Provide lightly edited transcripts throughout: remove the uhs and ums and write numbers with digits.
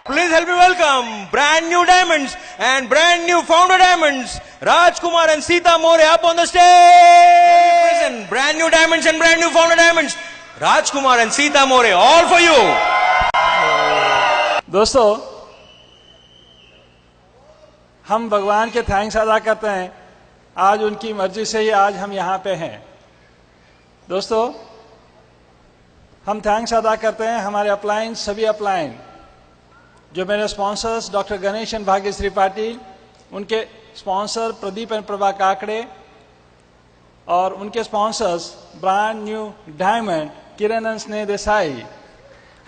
Please help me welcome brand new diamonds and brand new founder diamonds, Rajkumar and Sita More up on the stage. Present brand new diamonds and brand new founder diamonds, Rajkumar and Sita More, all for you. दोस्तों, हम भगवान के thanks अदा करते हैं। आज उनकी मर्जी से ही आज हम यहाँ पे हैं। दोस्तों, हम थैंक्स अदा करते हैं हमारे अपलाइन, सभी अपलाइन, जो मेरे sponsors doctor Ganesh and Bhagyashree Patil, उनके स्पॉन्सर प्रदीप एंड प्रभा काकड़े और उनके sponsors brand new diamond Kiran and Sneh Desai.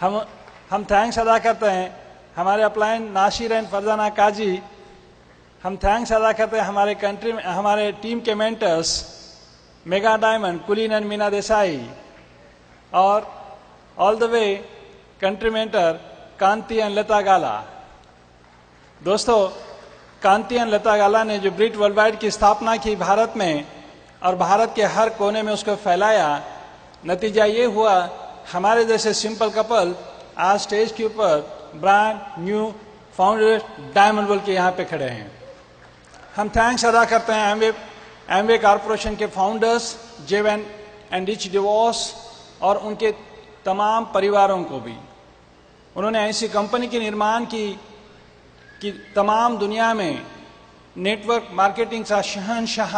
हम थैंक्स अदा करते हैं हमारे अपलाइन नासिर एंड फरजाना काजी। हम थैंक्स अदा करते हैं हमारे टीम के mentors mega diamond Kulin and Meena Desai और all the way country mentor Kanti and Lata Gala. दोस्तों, कांति एंड लता गाला ने जो ब्रिट वर्ल्ड वाइड की स्थापना की भारत में और भारत के हर कोने में उसको फैलाया, नतीजा ये हुआ हमारे जैसे सिंपल कपल आज स्टेज के ऊपर ब्रांड न्यू फाउंडर डायमंड बोल के यहाँ पे खड़े हैं। हम थैंक्स अदा करते हैं एमवे कॉरपोरेशन के founders Jay Van and Rich DeVos और उनके तमाम परिवारों को भी। उन्होंने ऐसी कंपनी के निर्माण की कि तमाम दुनिया में नेटवर्क मार्केटिंग का शहंशाह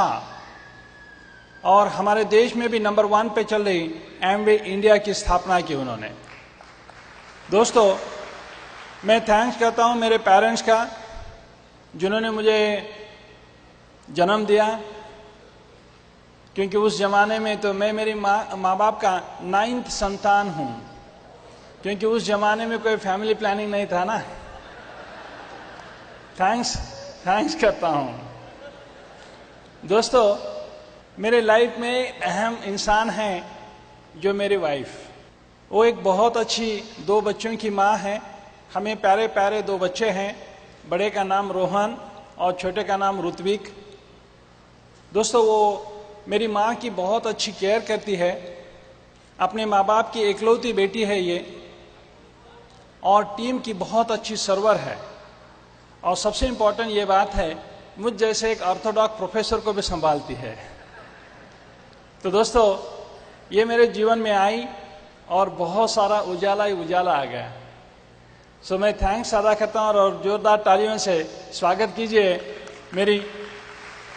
और हमारे देश में भी नंबर 1 पे चल रही एमवे इंडिया की स्थापना की उन्होंने। दोस्तों, मैं थैंक्स करता हूं मेरे पेरेंट्स का, जिन्होंने मुझे जन्म दिया, क्योंकि उस जमाने में तो मैं मेरी माँ बाप का 9th संतान हूं, क्योंकि उस जमाने में कोई फैमिली प्लानिंग नहीं था ना। थैंक्स करता हूं। दोस्तों, मेरे लाइफ में अहम इंसान हैं जो मेरी वाइफ। वो एक बहुत अच्छी 2 बच्चों की माँ है। हमें प्यारे प्यारे 2 बच्चे हैं, बड़े का नाम रोहन और छोटे का नाम ऋत्विक। दोस्तों, वो मेरी माँ की बहुत अच्छी केयर करती है। अपने माँ बाप की इकलौती बेटी है ये, और टीम की बहुत अच्छी सर्वर है। और सबसे इम्पोर्टेंट ये बात है, मुझ जैसे एक ऑर्थोडॉक्स प्रोफेसर को भी संभालती है। तो दोस्तों, ये मेरे जीवन में आई और बहुत सारा उजाला ही उजाला आ गया। सो मैं थैंक्स अदा करता हूँ और जोरदार तालियों से स्वागत कीजिए मेरी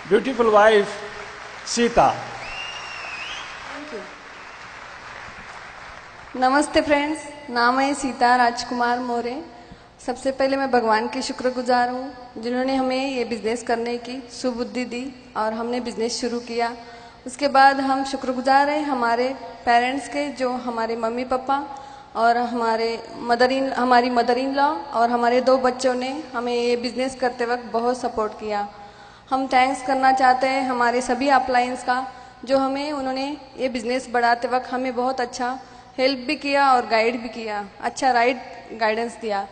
ब्यूटीफुल वाइफ सीता। नमस्ते फ्रेंड्स, नाम है सीता राजकुमार मोरे। सबसे पहले मैं भगवान की शुक्रगुजार हूँ, जिन्होंने हमें ये बिज़नेस करने की सुबुद्धि दी और हमने बिज़नेस शुरू किया। उसके बाद हम शुक्रगुजार हैं हमारे पेरेंट्स के, जो हमारे मम्मी पापा और हमारी मदर इन लॉ और हमारे 2 बच्चों ने हमें ये बिज़नेस करते वक्त बहुत सपोर्ट किया। हम थैंक्स करना चाहते हैं हमारे सभी अपलायंस का, जो हमें उन्होंने ये बिज़नेस बढ़ाते वक्त हमें बहुत अच्छा हेल्प भी किया और गाइड भी किया, अच्छा गाइडेंस दिया।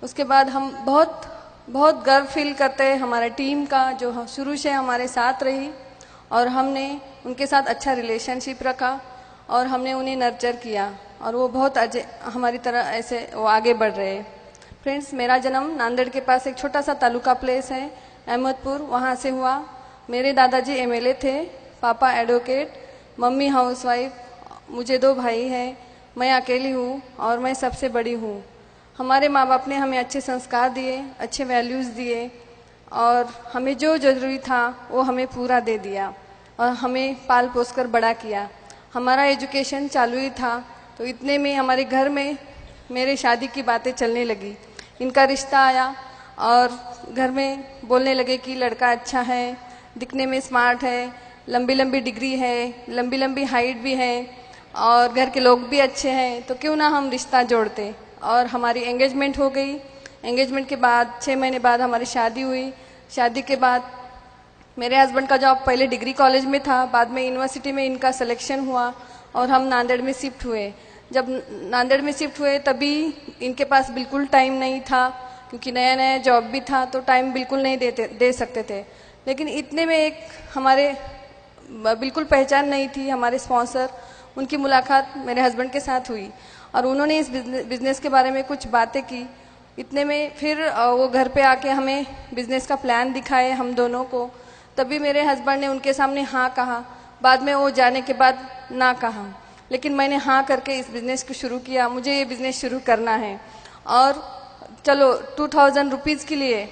उसके बाद हम बहुत गर्व फील करते हैं हमारे टीम का, जो शुरू से हमारे साथ रही और हमने उनके साथ अच्छा रिलेशनशिप रखा और हमने उन्हें नर्चर किया और वो बहुत हमारी तरह ऐसे वो आगे बढ़ रहे हैं। फ्रेंड्स, मेरा जन्म नांदेड़ के पास एक छोटा सा तालुका प्लेस है अहमदपुर, वहाँ से हुआ। मेरे दादाजी एमएलए थे, पापा एडवोकेट, मम्मी हाउसवाइफ, मुझे 2 भाई हैं, मैं अकेली हूँ और मैं सबसे बड़ी हूँ। हमारे माँ बाप ने हमें अच्छे संस्कार दिए, अच्छे वैल्यूज़ दिए और हमें जो ज़रूरी था वो हमें पूरा दे दिया और हमें पाल पोस कर बड़ा किया। हमारा एजुकेशन चालू ही था, तो इतने में हमारे घर में मेरे शादी की बातें चलने लगी। इनका रिश्ता आया और घर में बोलने लगे कि लड़का अच्छा है, दिखने में स्मार्ट है, लंबी लंबी डिग्री है, लंबी लंबी हाइट भी है और घर के लोग भी अच्छे हैं, तो क्यों ना हम रिश्ता जोड़ते। और हमारी एंगेजमेंट हो गई। एंगेजमेंट के बाद 6 महीने बाद हमारी शादी हुई। शादी के बाद मेरे हस्बैंड का जॉब पहले डिग्री कॉलेज में था, बाद में यूनिवर्सिटी में इनका सिलेक्शन हुआ और हम नांदेड़ में शिफ्ट हुए। जब नांदेड़ में शिफ्ट हुए तभी इनके पास बिल्कुल टाइम नहीं था, क्योंकि नया नया जॉब भी था, तो टाइम बिल्कुल नहीं दे सकते थे। लेकिन इतने में एक हमारे बिल्कुल पहचान नहीं थी, हमारे स्पॉन्सर, उनकी मुलाकात मेरे हस्बैंड के साथ हुई और उन्होंने इस बिजनेस के बारे में कुछ बातें की इतने में फिर वो घर पे आके हमें बिजनेस का प्लान दिखाए हम दोनों को। तभी मेरे हस्बैंड ने उनके सामने हाँ कहा, बाद में वो जाने के बाद ना कहा, लेकिन मैंने हाँ करके इस बिजनेस को शुरू किया। मुझे ये बिजनेस शुरू करना है और चलो 2000 रुपीज़ के लिए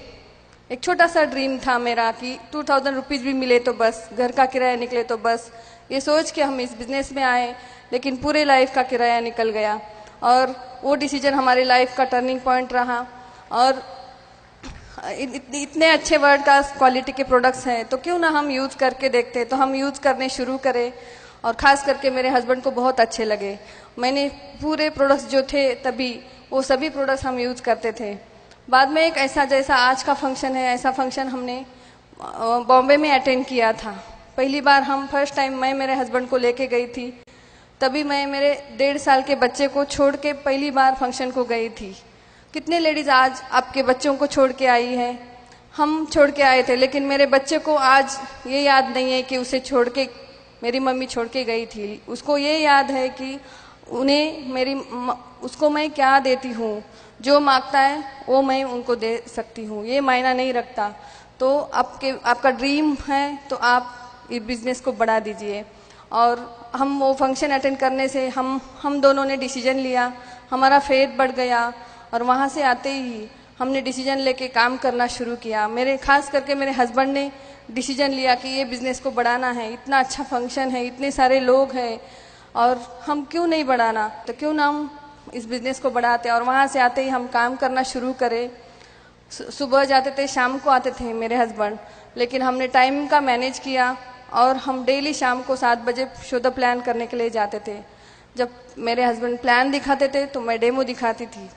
एक छोटा सा ड्रीम था मेरा कि 2000 रुपीज़ भी मिले तो बस, घर का किराया निकले तो बस, ये सोच के हम इस बिजनेस में आए। लेकिन पूरे लाइफ का किराया निकल गया और वो डिसीजन हमारे लाइफ का टर्निंग पॉइंट रहा। और इतने अच्छे वर्ल्ड का क्वालिटी के प्रोडक्ट्स हैं तो क्यों ना हम यूज़ करके देखते। तो हम यूज़ करने शुरू करें और ख़ास करके मेरे हस्बैंड को बहुत अच्छे लगे। मैंने पूरे प्रोडक्ट्स जो थे तभी वो सभी प्रोडक्ट्स हम यूज़ करते थे। बाद में एक ऐसा जैसा आज का फंक्शन है, ऐसा फंक्शन हमने बॉम्बे में अटेंड किया था। पहली बार हम फर्स्ट टाइम मैं मेरे हस्बैंड को लेके गई थी। तभी मैं मेरे 1.5 साल के बच्चे को छोड़ के पहली बार फंक्शन को गई थी। कितने लेडीज आज आपके बच्चों को छोड़ के आई है? हम छोड़ के आए थे, लेकिन मेरे बच्चे को आज ये याद नहीं है कि उसे छोड़ के मेरी मम्मी छोड़ के गई थी। उसको ये याद है कि उसको मैं क्या देती हूँ, जो मांगता है वो मैं उनको दे सकती हूँ, ये मायना नहीं रखता। तो आपका ड्रीम है तो आप इस बिजनेस को बढ़ा दीजिए। और हम वो फंक्शन अटेंड करने से हम दोनों ने डिसीजन लिया, हमारा फेथ बढ़ गया और वहाँ से आते ही हमने डिसीजन लेके काम करना शुरू किया। खास करके मेरे हस्बैंड ने डिसीजन लिया कि ये बिजनेस को बढ़ाना है, इतना अच्छा फंक्शन है, इतने सारे लोग हैं और हम क्यों नहीं बढ़ाना, तो क्यों ना हम इस बिजनेस को बढ़ाते। और वहाँ से आते ही हम काम करना शुरू करें। सुबह जाते थे, शाम को आते थे मेरे हस्बैंड, लेकिन हमने टाइम का मैनेज किया और हम डेली शाम को 7 बजे शो द प्लान करने के लिए जाते थे। जब मेरे हस्बैंड प्लान दिखाते थे तो मैं डेमो दिखाती थी।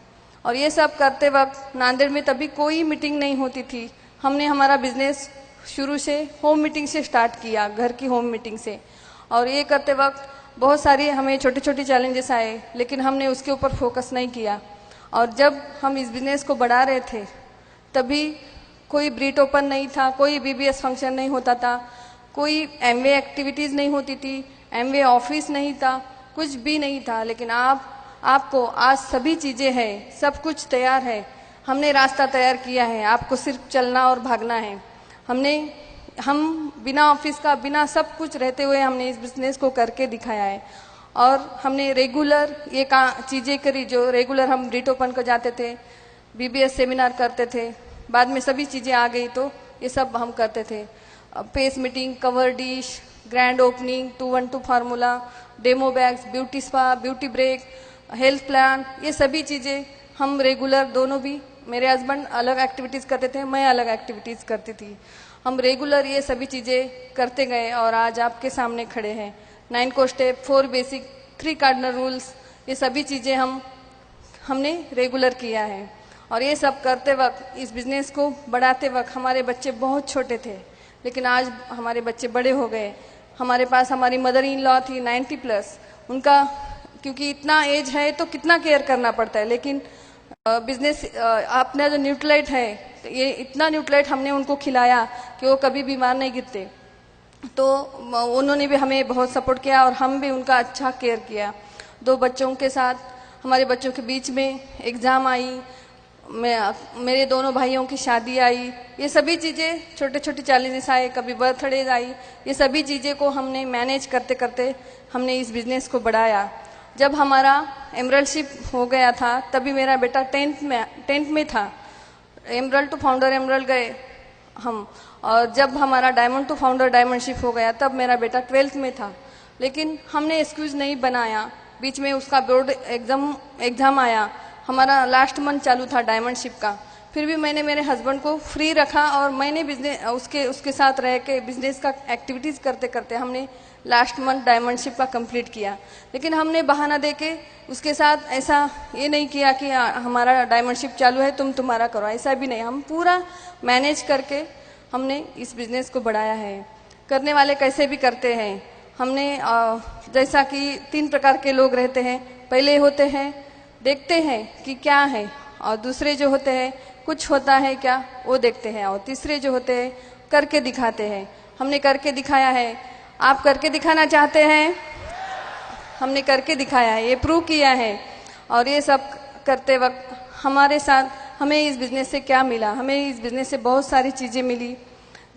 और ये सब करते वक्त नांदेड़ में तभी कोई मीटिंग नहीं होती थी। हमने हमारा बिजनेस शुरू से होम मीटिंग से स्टार्ट किया, घर की होम मीटिंग से। और ये करते वक्त बहुत सारी हमें छोटे छोटे चैलेंजेस आए, लेकिन हमने उसके ऊपर फोकस नहीं किया। और जब हम इस बिजनेस को बढ़ा रहे थे तभी कोई ब्रीट ओपन नहीं था, कोई बीबीएस फंक्शन नहीं होता था, कोई एमवे एक्टिविटीज़ नहीं होती थी, एमवे ऑफिस नहीं था, कुछ भी नहीं था। लेकिन आपको आज सभी चीज़ें हैं, सब कुछ तैयार है। हमने रास्ता तैयार किया है, आपको सिर्फ चलना और भागना है। हम बिना ऑफिस का, बिना सब कुछ रहते हुए हमने इस बिजनेस को करके दिखाया है। और हमने रेगुलर ये चीज़ें करी, जो रेगुलर हम ब्रीट ओपन को जाते थे, बीबीएस सेमिनार करते थे, बाद में सभी चीज़ें आ गई तो ये सब हम करते थे। Pace meeting, cover dish, grand opening, 212 formula, demo bags, beauty spa, beauty break, health plan, ये सभी चीज़ें हम रेगुलर, दोनों भी, मेरे हस्बैंड अलग एक्टिविटीज़ करते थे, मैं अलग एक्टिविटीज़ करती थी। हम रेगुलर ये सभी चीज़ें करते गए और आज आपके सामने खड़े हैं। 9 को स्टेप, 4 बेसिक, 3 कार्डिनल रूल्स, ये सभी चीज़ें हमने रेगुलर किया है। और ये सब करते वक्त, इस बिज़नेस को बढ़ाते वक्त हमारे बच्चे बहुत छोटे थे, लेकिन आज हमारे बच्चे बड़े हो गए। हमारे पास हमारी मदर इन लॉ थी 90+, उनका क्योंकि इतना एज है तो कितना केयर करना पड़ता है, लेकिन बिजनेस अपना जो न्यूट्रलाइट है, ये इतना न्यूट्रलाइट हमने उनको खिलाया कि वो कभी बीमार नहीं गिरते। तो उन्होंने भी हमें बहुत सपोर्ट किया और हम भी उनका अच्छा केयर किया। 2 बच्चों के साथ, हमारे बच्चों के बीच में एग्ज़ाम आई, मेरे दोनों भाइयों की शादी आई, ये सभी चीज़ें, छोटे छोटे चैलेंजेस आए, कभी बर्थडेज आई, ये सभी चीज़ें को हमने मैनेज करते करते हमने इस बिज़नेस को बढ़ाया। जब हमारा एमरल्डशिप हो गया था तभी मेरा बेटा 10th में था। एमरल्ड टू फाउंडर एमरल्ड गए हम, और जब हमारा डायमंड टू फाउंडर डायमंडशिप हो गया तब मेरा बेटा 12th में था। लेकिन हमने एक्सक्यूज़ नहीं बनाया, बीच में उसका बोर्ड एग्ज़ाम आया, हमारा लास्ट मंथ चालू था डायमंडशिप का, फिर भी मैंने मेरे हस्बैंड को फ्री रखा और मैंने बिजनेस उसके साथ रह के बिजनेस का एक्टिविटीज़ करते करते हमने लास्ट मंथ डायमंडशिप का कंप्लीट किया। लेकिन हमने बहाना देके उसके साथ ऐसा ये नहीं किया कि हमारा डायमंडशिप चालू है तुम्हारा करो, ऐसा भी नहीं। हम पूरा मैनेज करके हमने इस बिज़नेस को बढ़ाया है। करने वाले कैसे भी करते हैं। हमने जैसा कि 3 प्रकार के लोग रहते हैं। पहले होते हैं देखते हैं कि क्या है, और दूसरे जो होते हैं कुछ होता है क्या वो देखते हैं, और तीसरे जो होते हैं करके दिखाते हैं। हमने करके दिखाया है। आप करके दिखाना चाहते हैं? हमने करके दिखाया है, ये प्रूव किया है। और ये सब करते वक्त हमारे साथ हमें इस बिजनेस से क्या मिला, हमें इस बिजनेस से बहुत सारी चीज़ें मिली,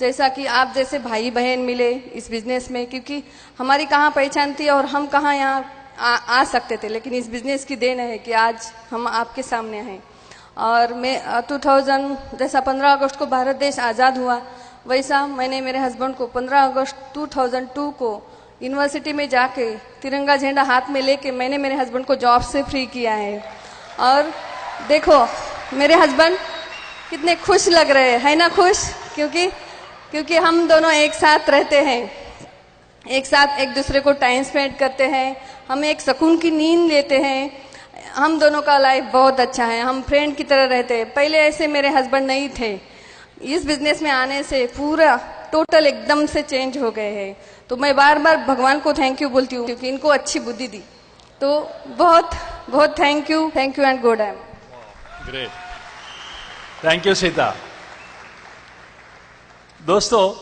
जैसा कि आप जैसे भाई बहन मिले इस बिजनेस में, क्योंकि हमारी कहाँ पहचान थी और हम कहाँ यहाँ आ सकते थे, लेकिन इस बिजनेस की देन है कि आज हम आपके सामने हैं। और मैं 2000 जैसा 15 अगस्त को भारत देश आज़ाद हुआ, वैसा मैंने मेरे हस्बैंड को 15 अगस्त 2002 को यूनिवर्सिटी में जाके तिरंगा झंडा हाथ में लेके मैंने मेरे हस्बैंड को जॉब से फ्री किया है। और देखो मेरे हस्बैंड कितने खुश लग रहे हैं, है ना खुश, क्योंकि हम दोनों एक साथ रहते हैं, एक साथ एक दूसरे को टाइम स्पेंड करते हैं, हम एक सुकून की नींद लेते हैं। हम दोनों का लाइफ बहुत अच्छा है, हम फ्रेंड की तरह रहते हैं। पहले ऐसे मेरे हस्बैंड नहीं थे, इस बिजनेस में आने से पूरा टोटल एकदम से चेंज हो गए हैं। तो मैं बार बार भगवान को थैंक यू बोलती हूँ, क्योंकि इनको अच्छी बुद्धि दी। तो बहुत बहुत thank you and good M. Great, thank you Sita. दोस्तों,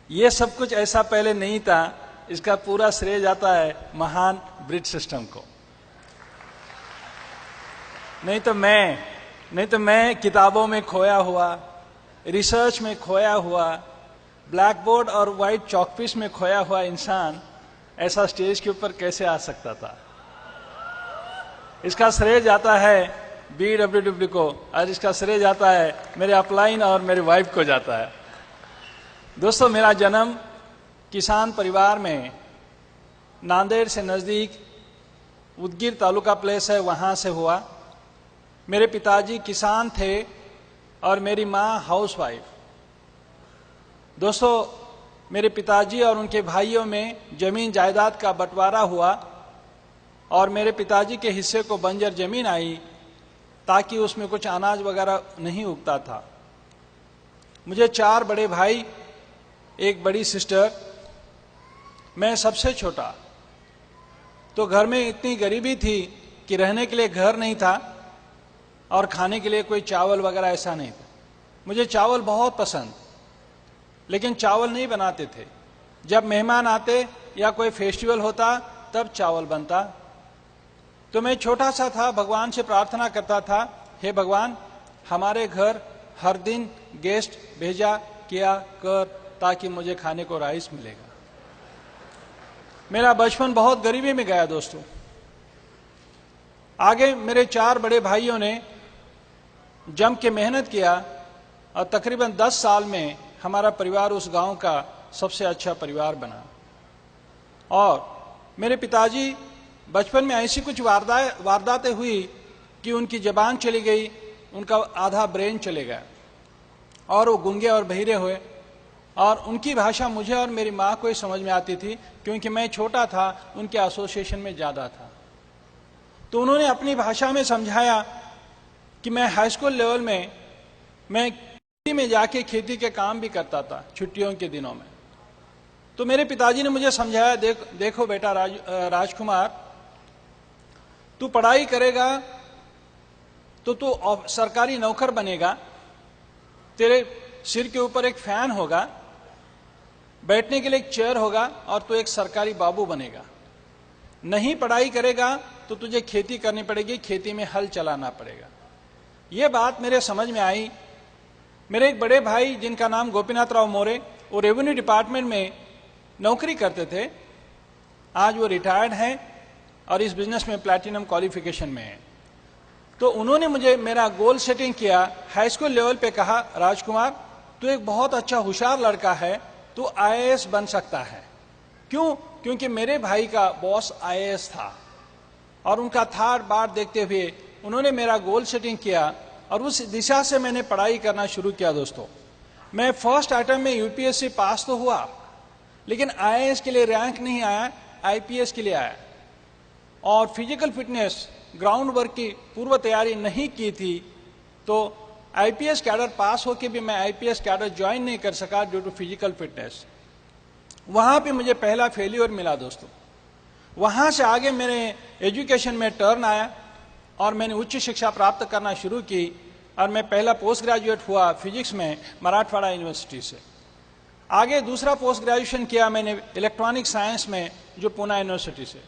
ये सब कुछ ऐसा पहले नहीं था, इसका पूरा श्रेय जाता है महान ब्रिज सिस्टम को। नहीं तो मैं किताबों में खोया हुआ, रिसर्च में खोया हुआ, ब्लैक बोर्ड और व्हाइट चॉकपीस में खोया हुआ इंसान ऐसा स्टेज के ऊपर कैसे आ सकता था। इसका श्रेय जाता है BWW को, और इसका श्रेय जाता है मेरे अपलाइन और मेरी वाइफ को जाता है। दोस्तों, मेरा जन्म किसान परिवार में नांदेड़ से नज़दीक उदगीर तालुका प्लेस है, वहाँ से हुआ। मेरे पिताजी किसान थे और मेरी माँ हाउसवाइफ। दोस्तों, मेरे पिताजी और उनके भाइयों में जमीन जायदाद का बंटवारा हुआ और मेरे पिताजी के हिस्से को बंजर जमीन आई ताकि उसमें कुछ अनाज वगैरह नहीं उगता था। मुझे 4 बड़े भाई, एक बड़ी सिस्टर, मैं सबसे छोटा। तो घर में इतनी गरीबी थी कि रहने के लिए घर नहीं था और खाने के लिए कोई चावल वगैरह ऐसा नहीं था। मुझे चावल बहुत पसंद, लेकिन चावल नहीं बनाते थे। जब मेहमान आते या कोई फेस्टिवल होता तब चावल बनता। तो मैं छोटा सा था, भगवान से प्रार्थना करता था, हे भगवान, हमारे घर हर दिन गेस्ट भेजा किया कर ताकि मुझे खाने को राइस मिलेगा। मेरा बचपन बहुत गरीबी में गया दोस्तों। आगे मेरे 4 बड़े भाइयों ने जम के मेहनत किया और तकरीबन 10 साल में हमारा परिवार उस गांव का सबसे अच्छा परिवार बना। और मेरे पिताजी बचपन में ऐसी कुछ वारदातें हुई कि उनकी जबान चली गई, उनका आधा ब्रेन चले गया और वो गूंगे और बहिरे हुए। और उनकी भाषा मुझे और मेरी माँ को ही समझ में आती थी, क्योंकि मैं छोटा था, उनके एसोसिएशन में ज़्यादा था। तो उन्होंने अपनी भाषा में समझाया कि मैं हाई स्कूल लेवल में मैं खेती में जाके खेती के काम भी करता था छुट्टियों के दिनों में। तो मेरे पिताजी ने मुझे समझाया, देखो बेटा राजकुमार, तू पढ़ाई करेगा तो तू सरकारी नौकर बनेगा, तेरे सिर के ऊपर एक फैन होगा, बैठने के लिए एक चेयर होगा और तू एक सरकारी बाबू बनेगा। नहीं पढ़ाई करेगा तो तुझे खेती करनी पड़ेगी, खेती में हल चलाना पड़ेगा। ये बात मेरे समझ में आई। मेरे एक बड़े भाई जिनका नाम गोपीनाथ राव मोरे, वो रेवेन्यू डिपार्टमेंट में नौकरी करते थे। आज वो रिटायर्ड हैं और इस बिजनेस में प्लैटिनम क्वालिफिकेशन में है। तो उन्होंने मुझे मेरा गोल सेटिंग किया, हाई स्कूल लेवल पे कहा, राजकुमार तू एक बहुत अच्छा होशियार लड़का है, तू IAS बन सकता है। क्यों? क्योंकि मेरे भाई का बॉस IAS था और उनका थाट बाट देखते हुए उन्होंने मेरा गोल सेटिंग किया और उस दिशा से मैंने पढ़ाई करना शुरू किया। दोस्तों, मैं फर्स्ट अटेम्प्ट में UPSC पास तो हुआ, लेकिन IAS के लिए रैंक नहीं आया, IPS के लिए आया। और फिजिकल फिटनेस, ग्राउंड वर्क की पूर्व तैयारी नहीं की थी, तो IPS कैडर पास होके भी मैं IPS कैडर ज्वाइन नहीं कर सका ड्यू टू फिजिकल फिटनेस। वहाँ पे मुझे पहला फेल्यूर मिला दोस्तों। वहाँ से आगे मेरे एजुकेशन में टर्न आया और मैंने उच्च शिक्षा प्राप्त करना शुरू की और मैं पहला पोस्ट ग्रेजुएट हुआ फिजिक्स में मराठवाड़ा यूनिवर्सिटी से। आगे दूसरा पोस्ट ग्रेजुएशन किया मैंने इलेक्ट्रॉनिक साइंस में, जो पूना यूनिवर्सिटी से।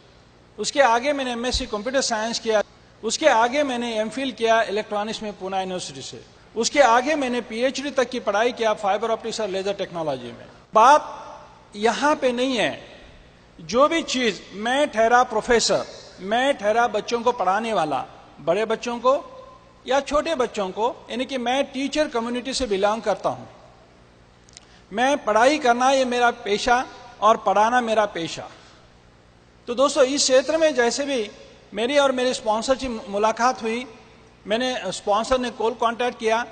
उसके आगे मैंने MSc कंप्यूटर साइंस किया उसके आगे मैंने एमफिल किया इलेक्ट्रॉनिक्स में पूना यूनिवर्सिटी से। उसके आगे मैंने पीएचडी तक की पढ़ाई किया फाइबर ऑप्टिक्स और लेजर टेक्नोलॉजी में। बात यहां पे नहीं है, जो भी चीज मैं ठहरा प्रोफेसर, मैं ठहरा बच्चों को पढ़ाने वाला, बड़े बच्चों को या छोटे बच्चों को, यानी कि मैं टीचर कम्युनिटी से बिलोंग करता हूं। मैं पढ़ाई करना ये मेरा पेशा और पढ़ाना मेरा पेशा। तो दोस्तों इस क्षेत्र में जैसे भी मेरी और मेरे स्पॉन्सर की मुलाकात हुई, मैंने स्पॉन्सर ने कॉल कांटेक्ट किया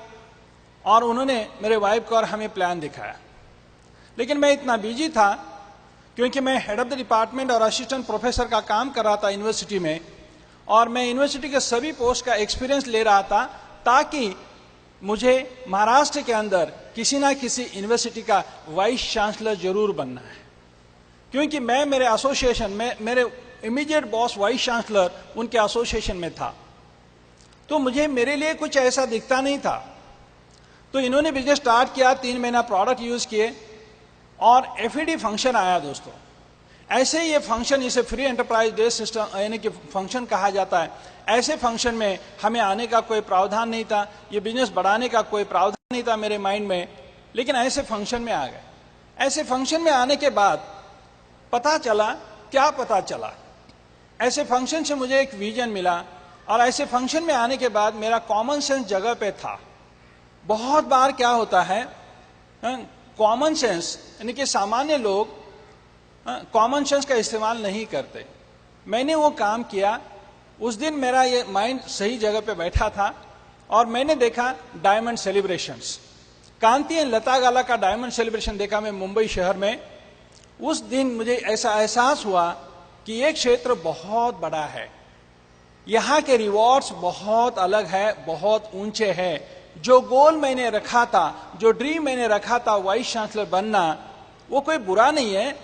और उन्होंने मेरे वाइफ को और हमें प्लान दिखाया। लेकिन मैं इतना बिजी था क्योंकि मैं हेड ऑफ द डिपार्टमेंट और असिस्टेंट प्रोफेसर का काम कर रहा था यूनिवर्सिटी में, और मैं यूनिवर्सिटी के सभी पोस्ट का एक्सपीरियंस ले रहा था ताकि मुझे महाराष्ट्र के अंदर किसी ना किसी यूनिवर्सिटी का वाइस चांसलर जरूर बनना है। क्योंकि मैं मेरे एसोसिएशन में, मेरे इमीडिएट बॉस वाइस चांसलर उनके एसोसिएशन में था, तो मुझे मेरे लिए कुछ ऐसा दिखता नहीं था। तो इन्होंने बिजनेस स्टार्ट किया, 3 महीना प्रोडक्ट यूज किए और एफईडी फंक्शन आया दोस्तों। ऐसे ये फंक्शन, इसे फ्री एंटरप्राइज बेस्ड सिस्टम यानी कि फंक्शन कहा जाता है। ऐसे फंक्शन में हमें आने का कोई प्रावधान नहीं था, ये बिजनेस बढ़ाने का कोई प्रावधान नहीं था मेरे माइंड में, लेकिन ऐसे फंक्शन में आ गए। ऐसे फंक्शन में आने के बाद पता चला, क्या पता चला, ऐसे फंक्शन से मुझे एक विजन मिला, और ऐसे फंक्शन में आने के बाद मेरा कॉमन सेंस जगह पे था। बहुत बार क्या होता है, कॉमन सेंस यानी कि सामान्य लोग कॉमन सेंस का इस्तेमाल नहीं करते। मैंने वो काम किया, उस दिन मेरा ये माइंड सही जगह पे बैठा था और मैंने देखा diamond celebrations, Kanti and Lata गाला का डायमंड सेलिब्रेशन देखा मैं मुंबई शहर में। उस दिन मुझे ऐसा एहसास हुआ कि ये क्षेत्र बहुत बड़ा है, यहाँ के रिवॉर्ड्स बहुत अलग है, बहुत ऊंचे हैं। जो गोल मैंने रखा था, जो ड्रीम मैंने रखा था वाइस चांसलर बनना, वो कोई बुरा नहीं है,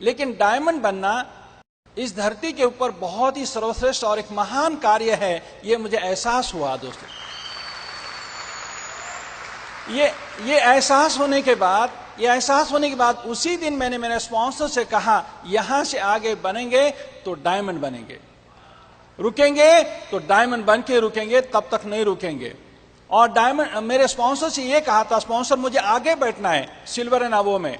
लेकिन डायमंड बनना इस धरती के ऊपर बहुत ही सर्वश्रेष्ठ और एक महान कार्य है। ये मुझे एहसास हुआ दोस्तों। ये एहसास होने के बाद उसी दिन मैंने मेरे स्पॉन्सर से कहा, यहां से आगे बनेंगे तो डायमंड बनेंगे, रुकेंगे तो डायमंड बन के रुकेंगे, तब तक नहीं रुकेंगे। और डायमंड, मेरे स्पॉन्सर से ये कहा था, स्पॉन्सर मुझे आगे बैठना है सिल्वर एंड अबव में।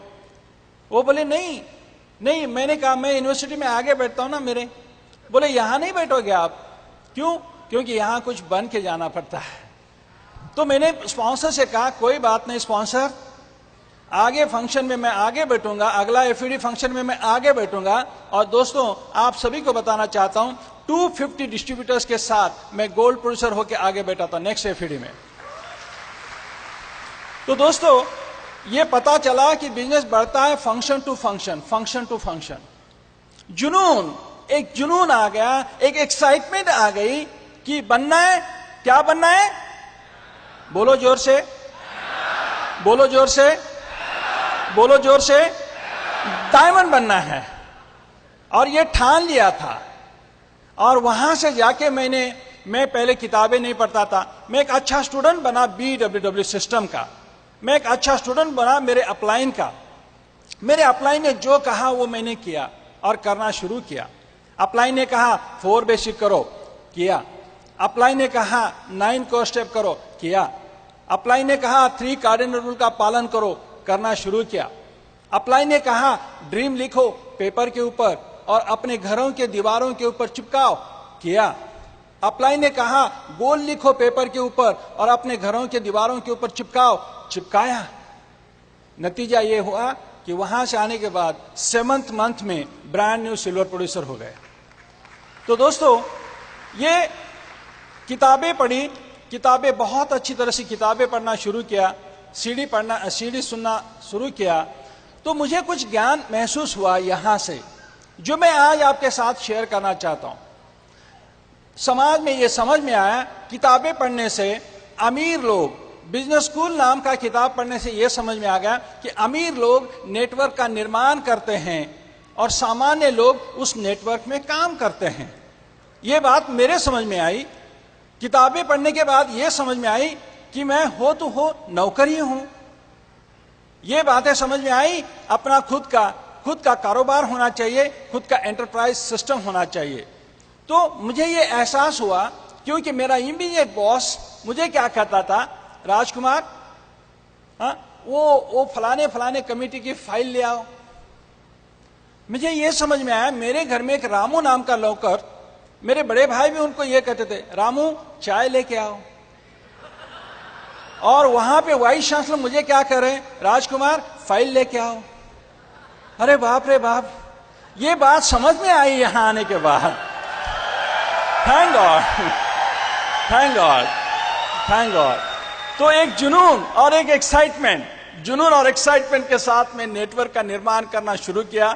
वो बोले नहीं, मैंने कहा मैं यूनिवर्सिटी में आगे बैठता हूं ना मेरे। बोले यहां नहीं बैठोगे आप, क्यों? क्योंकि यहां कुछ बन के जाना पड़ता है। तो मैंने स्पॉन्सर से कहा कोई बात नहीं स्पॉन्सर, आगे फंक्शन में मैं आगे बैठूंगा, अगला एफईडी फंक्शन में मैं आगे बैठूंगा। और दोस्तों आप सभी को बताना चाहता हूं, 250 डिस्ट्रीब्यूटर्स के साथ मैं गोल्ड प्रोड्यूसर होकर आगे बैठा था नेक्स्ट एफईडी में। तो दोस्तों ये पता चला कि बिजनेस बढ़ता है फंक्शन टू फंक्शन। जुनून, एक जुनून आ गया, एक एक्साइटमेंट आ गई कि बनना है। क्या बनना है? बोलो जोर से, बोलो जोर से, बोलो जोर से। डायमंड बनना है। और ये ठान लिया था। और वहां से जाके मैं पहले किताबें नहीं पढ़ता था, मैं एक अच्छा स्टूडेंट बना BWW सिस्टम का, मैं एक अच्छा स्टूडेंट बना मेरे अपलाइन का। मेरे अपलाइन ने जो कहा वो मैंने किया और करना शुरू किया। अपलाइन ने कहा 4 बेसिक करो, किया। अपलाइन ने कहा 9 को स्टेप करो, किया। अपलाइन ने कहा 3 कार्डिनल रूल का पालन करो, करना शुरू किया। अपलाइन ने कहा ड्रीम लिखो पेपर के ऊपर और अपने घरों के दीवारों के ऊपर चिपकाओ, किया। अपलाइन ने कहा गोल लिखो पेपर के ऊपर और अपने घरों के दीवारों के ऊपर चिपकाओ, चिपकाया। नतीजा ये हुआ कि वहां से आने के बाद 7th मंथ में ब्रांड न्यू सिल्वर प्रोड्यूसर हो गए। तो दोस्तों ये किताबें पढ़ी, किताबें बहुत अच्छी तरह से किताबें पढ़ना शुरू किया, सीडी सुनना शुरू किया, तो मुझे कुछ ज्ञान महसूस हुआ यहां से, जो मैं आज आपके साथ शेयर करना चाहता हूं। समाज में ये समझ में आया, किताबें पढ़ने से अमीर लोग, बिजनेस स्कूल नाम का किताब पढ़ने से यह समझ में आ गया कि अमीर लोग नेटवर्क का निर्माण करते हैं और सामान्य लोग उस नेटवर्क में काम करते हैं। यह बात मेरे समझ में आई। किताबें पढ़ने के बाद यह समझ में आई कि मैं हो नौकरी हूं। ये बातें समझ में आई, अपना खुद का कारोबार होना चाहिए, खुद का एंटरप्राइज सिस्टम होना चाहिए। तो मुझे ये एहसास हुआ, क्योंकि मेरा इमीडिएट बॉस मुझे क्या कहता था, राजकुमार हाँ वो फलाने फलाने कमेटी की फाइल ले आओ। मुझे ये समझ में आया, मेरे घर में एक रामू नाम का नौकर, मेरे बड़े भाई भी उनको ये कहते थे, रामू चाय लेके आओ। और वहां पे वाइस चांसलर मुझे क्या कह रहे हैं, राजकुमार फाइल लेके आओ। अरे बाप रे बाप, ये बात समझ में आई यहां आने के बाद। Thank God, thank God, thank God. तो एक जुनून और एक एक्साइटमेंट, जुनून और एक्साइटमेंट के साथ में नेटवर्क का निर्माण करना शुरू किया।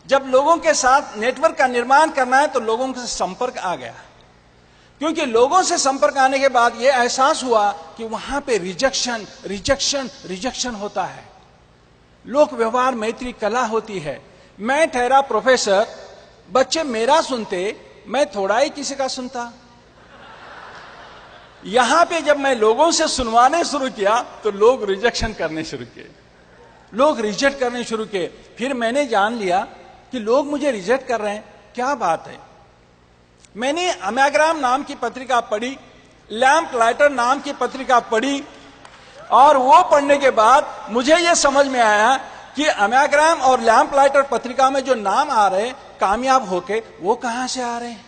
जब लोगों के साथ नेटवर्क का निर्माण करना है तो लोगों से संपर्क आ गया, क्योंकि लोगों से संपर्क आने के बाद यह एहसास हुआ कि वहां पे रिजेक्शन रिजेक्शन रिजेक्शन होता है। लोक व्यवहार मैत्री कला होती है। मैं ठहरा प्रोफेसर, बच्चे मेरा सुनते, मैं थोड़ा ही किसी का सुनता। यहां पे जब मैं लोगों से सुनवाने शुरू किया तो लोग रिजेक्शन करने शुरू किए, लोग रिजेक्ट करने शुरू किए। फिर मैंने जान लिया कि लोग मुझे रिजेक्ट कर रहे हैं, क्या बात है। मैंने अमेग्राम नाम की पत्रिका पढ़ी, लैंप लाइटर नाम की पत्रिका पढ़ी, और वो पढ़ने के बाद मुझे ये समझ में आया कि अमेग्राम और लैंप लाइटर पत्रिका में जो नाम आ रहे हैं कामयाब होके, वो कहां से आ रहे हैं।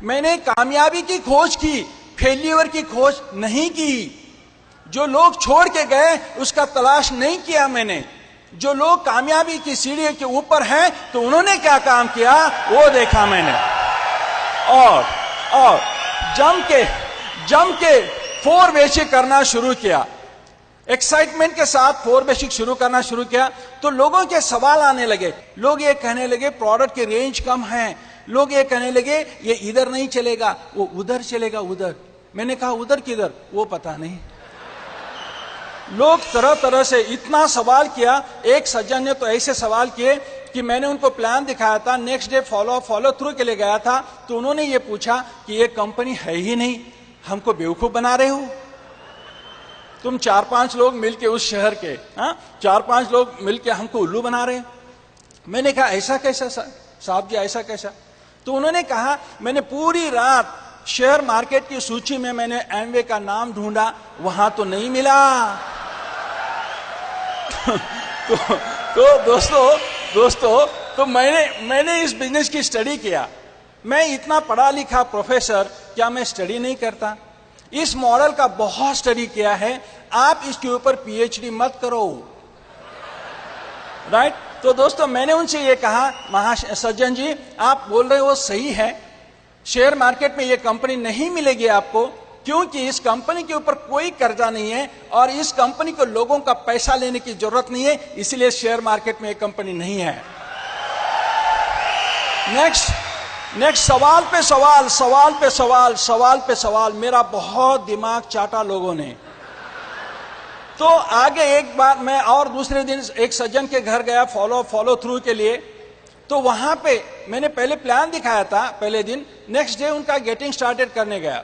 मैंने कामयाबी की खोज की, फेल्यूर की खोज नहीं की। जो लोग छोड़ के गए उसका तलाश नहीं किया मैंने। जो लोग कामयाबी की सीढ़ी के ऊपर हैं तो उन्होंने क्या काम किया वो देखा मैंने, और जम के फोर बेसिक करना शुरू किया। एक्साइटमेंट के साथ फोर बेसिक शुरू करना शुरू किया तो लोगों के सवाल आने लगे। लोग ये कहने लगे प्रोडक्ट की रेंज कम है, लोग ये कहने लगे ये इधर नहीं चलेगा, वो उधर चलेगा, उधर। मैंने कहा उधर किधर, वो पता नहीं। लोग तरह तरह से इतना सवाल किया। एक सज्जन ने तो ऐसे सवाल किए कि मैंने उनको प्लान दिखाया था, नेक्स्ट डे फॉलो थ्रू के लिए गया था तो उन्होंने ये पूछा कि ये कंपनी है ही नहीं, हमको बेवकूफ बना रहे हो तुम। 4-5 लोग मिलके उस शहर के, 4-5 लोग मिलके हमको उल्लू बना रहे हैं। मैंने कहा ऐसा कैसा साहब जी, ऐसा कैसा। तो उन्होंने कहा मैंने पूरी रात शेयर मार्केट की सूची में मैंने एमवे का नाम ढूंढा, वहां तो नहीं मिला। तो दोस्तों तो मैंने इस बिजनेस की स्टडी किया। मैं इतना पढ़ा लिखा प्रोफेसर, क्या मैं स्टडी नहीं करता। इस मॉडल का बहुत स्टडी किया है। आप इसके ऊपर पीएचडी मत करो, राइट। तो दोस्तों मैंने उनसे ये कहा, सज्जन जी आप बोल रहे हो सही है, शेयर मार्केट में ये कंपनी नहीं मिलेगी आपको, क्योंकि इस कंपनी के ऊपर कोई कर्जा नहीं है और इस कंपनी को लोगों का पैसा लेने की जरूरत नहीं है, इसलिए शेयर मार्केट में ये कंपनी नहीं है। नेक्स्ट सवाल पे सवाल, मेरा बहुत दिमाग चाटा लोगों ने। तो आगे एक बार मैं और दूसरे दिन एक सज्जन के घर गया फॉलो थ्रू के लिए। तो वहां पे मैंने पहले प्लान दिखाया था पहले दिन, नेक्स्ट डे उनका गेटिंग स्टार्टेड करने गया।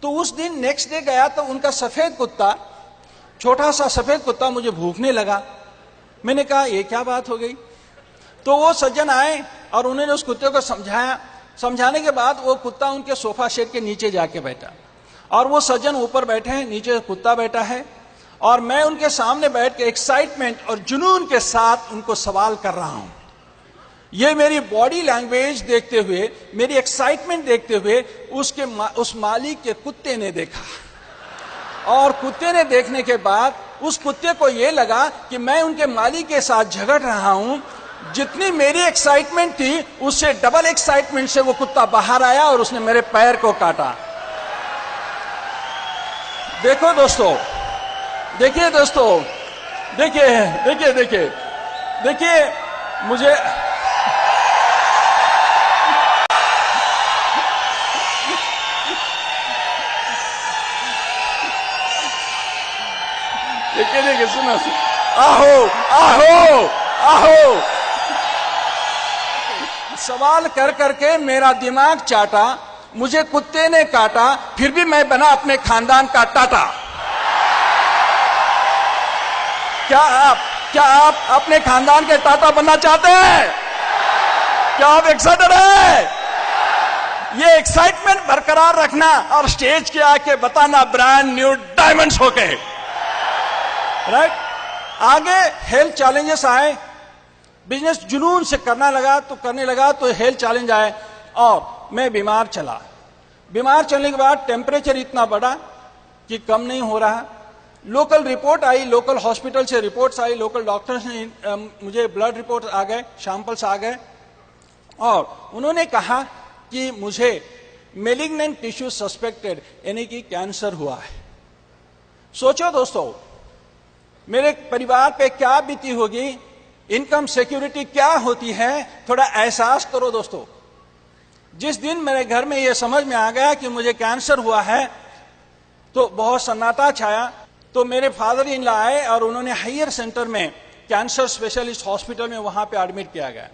तो उस दिन नेक्स्ट डे गया तो उनका सफेद कुत्ता, छोटा सा सफेद कुत्ता मुझे भूखने लगा। मैंने कहा ये क्या बात हो गई। तो वो सज्जन आए और उन्होंने उस कुत्ते को समझाया। समझाने के बाद वो कुत्ता उनके सोफा सेट के नीचे जाके बैठा और वो सज्जन ऊपर बैठे हैं, नीचे कुत्ता बैठा है और मैं उनके सामने बैठ के एक्साइटमेंट और जुनून के साथ उनको सवाल कर रहा हूं। ये मेरी बॉडी लैंग्वेज देखते हुए, मेरी एक्साइटमेंट देखते हुए उस मालिक के कुत्ते ने देखा और कुत्ते ने देखने के बाद उस कुत्ते को ये लगा कि मैं उनके मालिक के साथ झगड़ रहा हूं। जितनी मेरी एक्साइटमेंट थी उससे डबल एक्साइटमेंट से वो कुत्ता बाहर आया और उसने मेरे पैर को काटा। देखो दोस्तों, देखिए मुझे देखिए सुनो, आहो सवाल कर करके मेरा दिमाग चाटा, मुझे कुत्ते ने काटा, फिर भी मैं बना अपने खानदान का टाटा। क्या आप अपने खानदान के टाटा बनना चाहते हैं? क्या आप एक्साइटेड हैं? एक्साइटमेंट बरकरार रखना और स्टेज के आके बताना ब्रांड न्यू डायमंड्स होके, राइट। आगे हेल्थ चैलेंजेस आए, बिजनेस जुनून से करने लगा तो हेल्थ चैलेंज आए और मैं बीमार चला। बीमार चलने के बाद टेम्परेचर इतना बढ़ा कि कम नहीं हो रहा। लोकल रिपोर्ट आई, लोकल हॉस्पिटल से रिपोर्ट्स आई, लोकल डॉक्टर्स ने मुझे ब्लड रिपोर्ट आ गए, सैंपल्स आ गए और उन्होंने कहा कि मुझे मेलिग्नेंट टिश्यू सस्पेक्टेड यानी कि कैंसर हुआ है। सोचो दोस्तों, मेरे परिवार पे क्या बीती होगी, इनकम सिक्योरिटी क्या होती है, थोड़ा एहसास करो दोस्तों। जिस दिन मेरे घर में यह समझ में आ गया कि मुझे कैंसर हुआ है तो बहुत सन्नाटा छाया। तो मेरे फादर इन लॉ आए और उन्होंने हायर सेंटर में कैंसर स्पेशलिस्ट हॉस्पिटल में वहां पे एडमिट किया गया।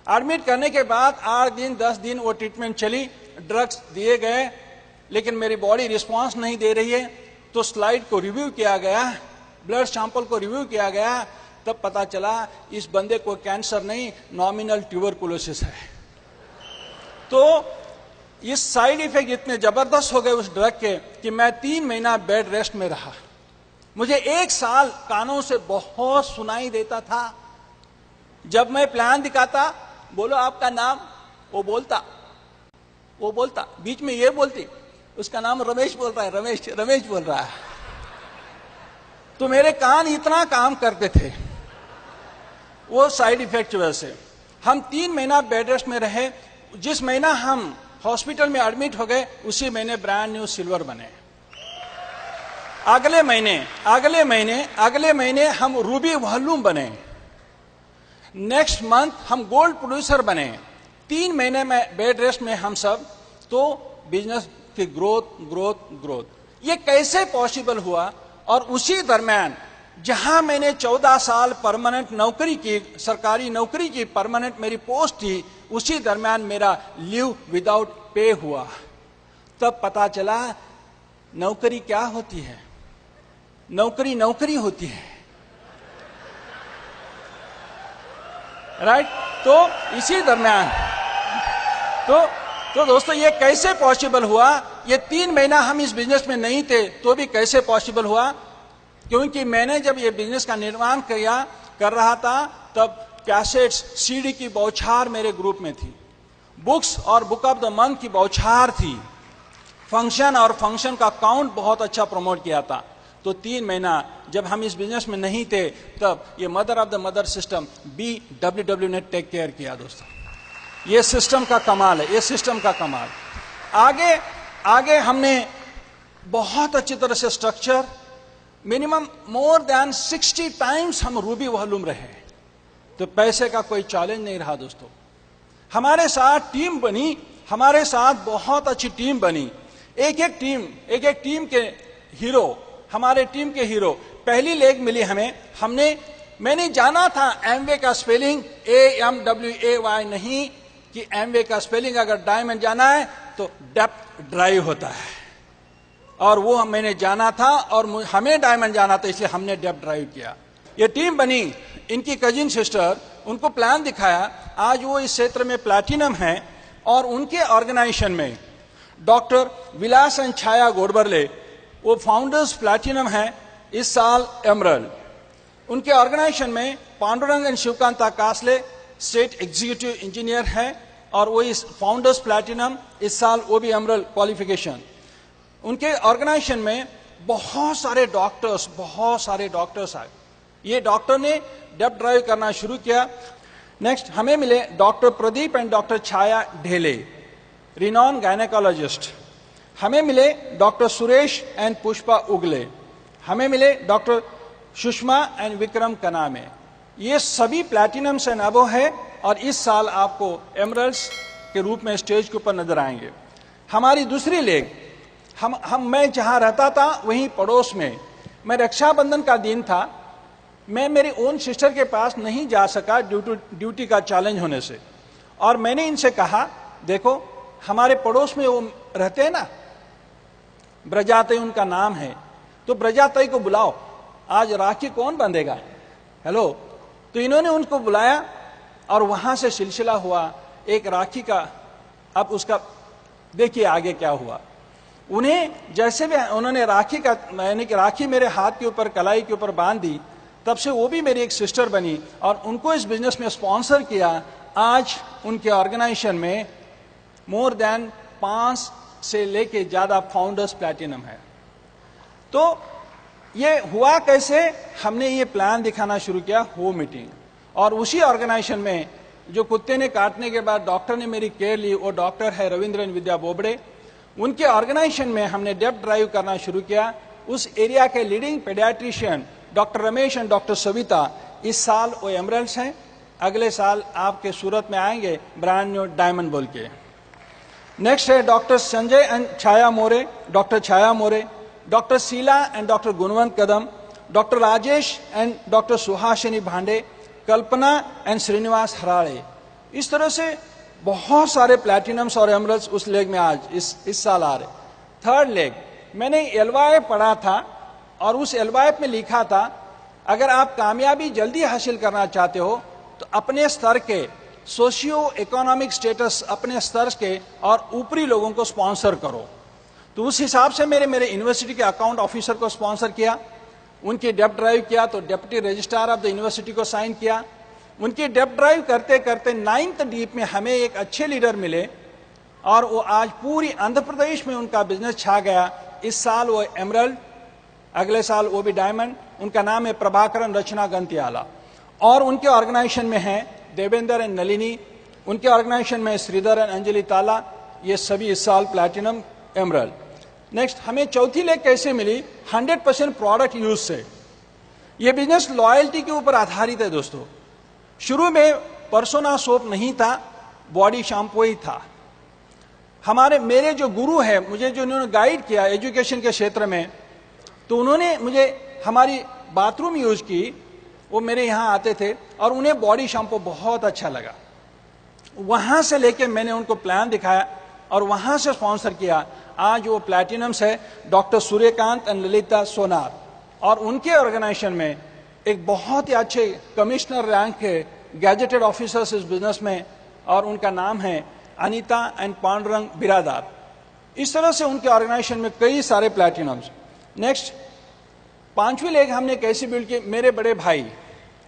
एडमिट करने के बाद 8 दिन 10 दिन वो ट्रीटमेंट चली, ड्रग्स दिए गए, लेकिन मेरी बॉडी रिस्पांस नहीं दे रही है। तो स्लाइड को रिव्यू किया गया, ब्लड सैंपल को रिव्यू किया गया, तब पता चला इस बंदे को कैंसर नहीं, नॉमिनल ट्यूबरकुलोसिस है। तो इस साइड इफेक्ट इतने जबरदस्त हो गए उस ड्रग के कि मैं 3 महीना बेड रेस्ट में रहा। मुझे 1 साल कानों से बहुत सुनाई देता था। जब मैं प्लान दिखाता, बोलो आपका नाम, वो बोलता बीच में ये बोलती, उसका नाम रमेश बोल रहा है, रमेश बोल रहा है। तो मेरे कान इतना काम करते थे वो साइड इफेक्ट की वजह से। हम 3 महीना बेड रेस्ट में रहे। जिस महीना हम हॉस्पिटल में एडमिट हो गए उसी महीने ब्रांड न्यू सिल्वर बने। अगले महीने हम रूबी वॉल्यूम बने। नेक्स्ट मंथ हम गोल्ड प्रोड्यूसर बने। 3 महीने में बेड रेस्ट में हम सब, तो बिजनेस की ग्रोथ। ये कैसे पॉसिबल हुआ? और उसी दरम्यान जहां मैंने 14 साल परमानेंट नौकरी की, सरकारी नौकरी की, परमानेंट मेरी पोस्ट थी, उसी दरम्यान मेरा लीव विदाउट पे हुआ। तब पता चला नौकरी क्या होती है। नौकरी होती है, राइट। तो इसी दरम्यान तो दोस्तों ये कैसे पॉसिबल हुआ? ये 3 महीना हम इस बिजनेस में नहीं थे तो भी कैसे पॉसिबल हुआ? क्योंकि मैंने जब ये बिजनेस का निर्माण कर रहा था तब कैसेट्स, सीडी की बौछार मेरे ग्रुप में थी, बुक्स और बुक ऑफ द मंथ की बौछार थी, फंक्शन का काउंट बहुत अच्छा प्रमोट किया था। तो 3 महीना जब हम इस बिजनेस में नहीं थे तब ये mother of the mother system BWW ने टेक केयर किया। दोस्तों ये सिस्टम का कमाल है, ये सिस्टम का कमाल। आगे हमने बहुत अच्छी तरह से structure, minimum more than 60 times हम रूबी वॉल्यूम रहे। तो पैसे का कोई चैलेंज नहीं रहा दोस्तों। हमारे साथ टीम बनी, हमारे साथ बहुत अच्छी टीम बनी। एक एक टीम के हीरो, हमारे टीम के हीरो। पहली लेग मिली मैंने जाना था एमवे का स्पेलिंग AMWAY नहीं, कि एमवे का स्पेलिंग अगर डायमंड जाना है तो डेप्थ ड्राइव होता है, और वो मैंने जाना था और हमें डायमंड जाना था, इसलिए हमने डेप्थ ड्राइव किया। ये टीम बनी, इनकी कजिन सिस्टर, उनको प्लान दिखाया। आज वो इस क्षेत्र में प्लैटिनम है और उनके ऑर्गेनाइजेशन में डॉक्टर विलास एंड छाया गोडबरले, वो फाउंडर्स प्लैटिनम है, इस साल एमरल्ड। उनके ऑर्गेनाइजेशन में Pandurang and Shivkanta Kasle state executive engineer है और वो इस फाउंडर्स प्लैटिनम, इस साल वो भी एमरल्ड क्वालिफिकेशन। उनके ऑर्गेनाइजेशन में बहुत सारे डॉक्टर्स आए। ये डॉक्टर ने डेप्थ ड्राइव करना शुरू किया। नेक्स्ट हमें मिले doctor Pradeep and doctor Chhaya Dhele, renowned gynaecologist. हमें मिले डॉक्टर सुरेश एंड पुष्पा उगले। हमें मिले डॉक्टर सुषमा एंड विक्रम कनामे। ये सभी प्लैटिनम एंड अबो है और इस साल आपको एमरल्ड्स के रूप में स्टेज के ऊपर नजर आएंगे। हमारी दूसरी लेग, मैं जहां रहता था वहीं पड़ोस में, मैं रक्षाबंधन का दिन था, मैं मेरी ओन सिस्टर के पास नहीं जा सका ड्यूटी का चैलेंज होने से। और मैंने इनसे कहा, देखो हमारे पड़ोस में वो रहते हैं ना, ब्रजातई उनका नाम है, तो ब्रजातई को बुलाओ, आज राखी कौन बांधेगा। हेलो, तो इन्होंने उनको बुलाया और वहां से सिलसिला हुआ एक राखी का। अब उसका देखिए आगे क्या हुआ। उन्हें जैसे भी उन्होंने राखी का, यानी कि राखी मेरे हाथ के ऊपर, कलाई के ऊपर बांध दी, तब से वो भी मेरी एक सिस्टर बनी और उनको इस बिजनेस में स्पॉन्सर किया। आज उनके ऑर्गेनाइजेशन में मोर देन 5 से लेके ज्यादा फाउंडर्स प्लैटिनम है। तो ये हुआ कैसे, हमने ये प्लान दिखाना शुरू किया, हो मीटिंग, और उसी ऑर्गेनाइजेशन में जो कुत्ते ने काटने के बाद डॉक्टर ने मेरी केयर ली, वो डॉक्टर है रविंद्रन विद्या बोबड़े। उनके ऑर्गेनाइजेशन में हमने डेप्थ ड्राइव करना शुरू किया। उस एरिया के leading paediatrician doctor Ramesh and doctor Savita इस साल वो एमरल्ड्स हैं, अगले साल आपके सूरत में आएंगे ब्रांड न्यू डायमंड बोल के। नेक्स्ट है doctor Sanjay and Chhaya More, doctor Chhaya More, doctor Sheela and doctor Gunwant Kadam, doctor Rajesh and doctor Suhasini Bhande, Kalpana and Srinivas हराड़े। इस तरह से बहुत सारे प्लैटिनम्स और एमरल्ड्स उस लेग में आज इस साल आ रहे। थर्ड लेग मैंने एलवाए पढ़ा था और उस एलवाए में लिखा था, अगर आप कामयाबी जल्दी हासिल करना चाहते हो तो अपने स्तर के सोशियो इकोनॉमिक स्टेटस, अपने स्तर के और ऊपरी लोगों को स्पॉन्सर करो। तो उस हिसाब से मेरे यूनिवर्सिटी के अकाउंट ऑफिसर को स्पॉन्सर किया, उनकी डेप्थ ड्राइव किया तो deputy registrar of the university को साइन किया। उनकी डेप्थ ड्राइव करते करते 9th डीप में हमें एक अच्छे लीडर मिले और वो आज पूरी आंध्र प्रदेश में उनका बिजनेस छा गया। इस साल वो एमरल्ड, अगले साल वो भी डायमंड। उनका नाम है प्रभाकरन रचना गंतियाला और उनके ऑर्गेनाइजेशन में है देवेंद्र एंड नलिनी, उनके ऑर्गेनाइजेशन में श्रीधर एंड अंजलि ताला, ये सभी इस साल प्लैटिनम एमरल्ड। नेक्स्ट हमें चौथी लेग कैसे मिली, 100% प्रोडक्ट यूज से। ये बिजनेस लॉयल्टी के ऊपर आधारित है दोस्तों। शुरू में पर्सोना सोप नहीं था, बॉडी शैम्पू ही था। मेरे जो गुरु है, मुझे जो उन्होंने गाइड किया एजुकेशन के क्षेत्र में, तो उन्होंने मुझे हमारी बाथरूम यूज की, वो मेरे यहाँ आते थे और उन्हें बॉडी शैम्पू बहुत अच्छा लगा। वहां से लेके मैंने उनको प्लान दिखाया और वहां से स्पॉन्सर किया। आज वो प्लैटिनम्स है डॉक्टर सूर्यकांत एंड ललिता सोनार, और उनके ऑर्गेनाइजेशन में एक बहुत ही अच्छे कमिश्नर रैंक के गैजेटेड ऑफिसर्स इस बिजनेस में, और उनका नाम है अनीता एंड पांडुरंग बिरादार। इस तरह से उनके ऑर्गेनाइजेशन में कई सारे प्लैटिनम्स। नेक्स्ट 5वीं लेग हमने कैसे बिल्ड की, मेरे बड़े भाई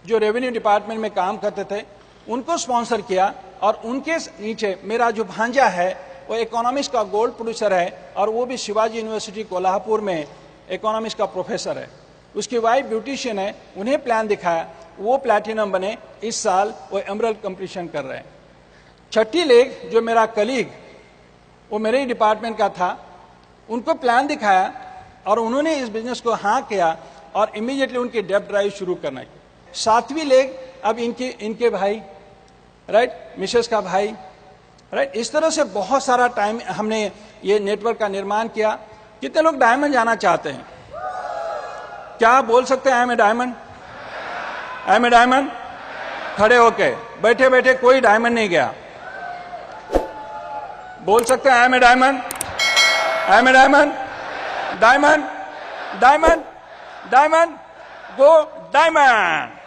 जो रेवेन्यू डिपार्टमेंट में काम करते थे उनको स्पॉन्सर किया, और उनके नीचे मेरा जो भांजा है वो इकोनॉमिक्स का गोल्ड प्रोड्यूसर है और वो भी शिवाजी यूनिवर्सिटी कोल्हापुर में इकोनॉमिक्स का प्रोफेसर है। उसकी वाइफ ब्यूटिशियन है, उन्हें प्लान दिखाया, वो प्लैटिनम बने। इस साल वो एमरल्ड कंपटीशन कर रहे हैं। छठी लेग जो मेरा कलीग, वो मेरे ही डिपार्टमेंट का था, उनको प्लान दिखाया और उन्होंने इस बिजनेस को हाँ किया और इमीडिएटली उनकी डेप्थ ड्राइव शुरू करना की। 7वीं लेग अब इनके भाई, राइट, मिसेस का भाई, राइट। इस तरह से बहुत सारा टाइम हमने ये नेटवर्क का निर्माण किया। कितने लोग डायमंड जाना चाहते हैं? क्या आप बोल सकते हैं I am a diamond? I am a diamond? खड़े होके, बैठे बैठे कोई डायमंड नहीं गया। बोल सकते हैं I am a diamond? I am a diamond? Diamond, diamond, diamond, go diamond.